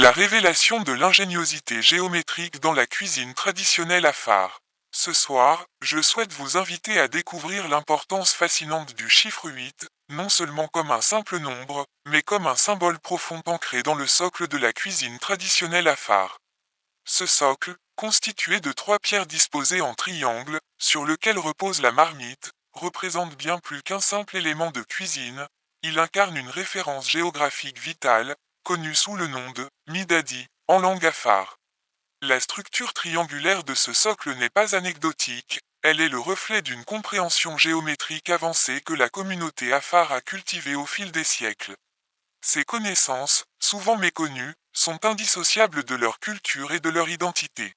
La révélation de l'ingéniosité géométrique dans la cuisine traditionnelle afare. Ce soir, je souhaite vous inviter à découvrir l'importance fascinante du chiffre 8, non seulement comme un simple nombre, mais comme un symbole profond ancré dans le socle de la cuisine traditionnelle afare. Ce socle, constitué de 3 pierres disposées en triangle, sur lequel repose la marmite, représente bien plus qu'un simple élément de cuisine, il incarne une référence géographique vitale, connue sous le nom de Midadi, en langue afare. La structure triangulaire de ce socle n'est pas anecdotique, elle est le reflet d'une compréhension géométrique avancée que la communauté afare a cultivée au fil des siècles. Ces connaissances, souvent méconnues, sont indissociables de leur culture et de leur identité.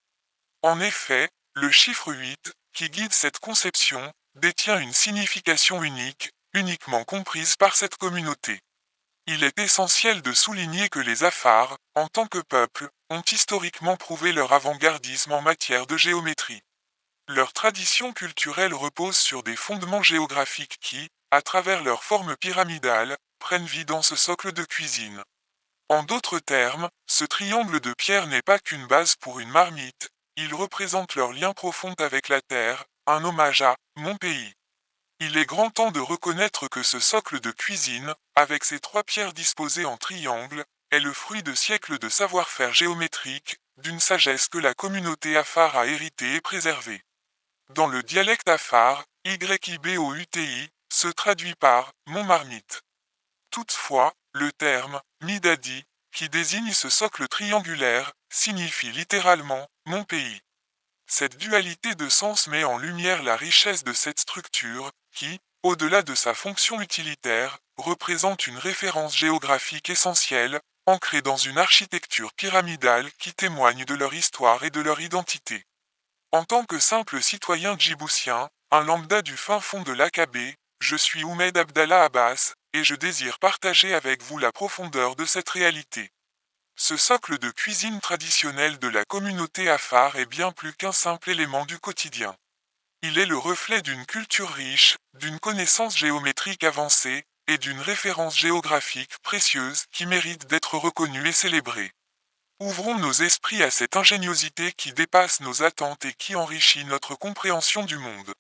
En effet, le chiffre 8, qui guide cette conception, détient une signification unique, uniquement comprise par cette communauté. Il est essentiel de souligner que les Afares, en tant que peuple, ont historiquement prouvé leur avant-gardisme en matière de géométrie. Leur tradition culturelle repose sur des fondements géographiques qui, à travers leur forme pyramidale, prennent vie dans ce socle de cuisine. En d'autres termes, ce triangle de pierre n'est pas qu'une base pour une marmite, il représente leur lien profond avec la terre, un hommage à mon pays. Il est grand temps de reconnaître que ce socle de cuisine, avec ses 3 pierres disposées en triangle, est le fruit de siècles de savoir-faire géométrique, d'une sagesse que la communauté afare a héritée et préservée. Dans le dialecte afare, YIBOUTI se traduit par mon marmite. Toutefois, le terme Midadi, qui désigne ce socle triangulaire, signifie littéralement mon pays. Cette dualité de sens met en lumière la richesse de cette structure, qui, au-delà de sa fonction utilitaire, représente une référence géographique essentielle, ancrée dans une architecture pyramidale qui témoigne de leur histoire et de leur identité. En tant que simple citoyen djiboutien, un lambda du fin fond de l'AKB, je suis Oumed Abdallah Abbas, et je désire partager avec vous la profondeur de cette réalité. Ce socle de cuisine traditionnelle de la communauté afare est bien plus qu'un simple élément du quotidien. Il est le reflet d'une culture riche, d'une connaissance géométrique avancée, et d'une référence géographique précieuse qui mérite d'être reconnue et célébrée. Ouvrons nos esprits à cette ingéniosité qui dépasse nos attentes et qui enrichit notre compréhension du monde.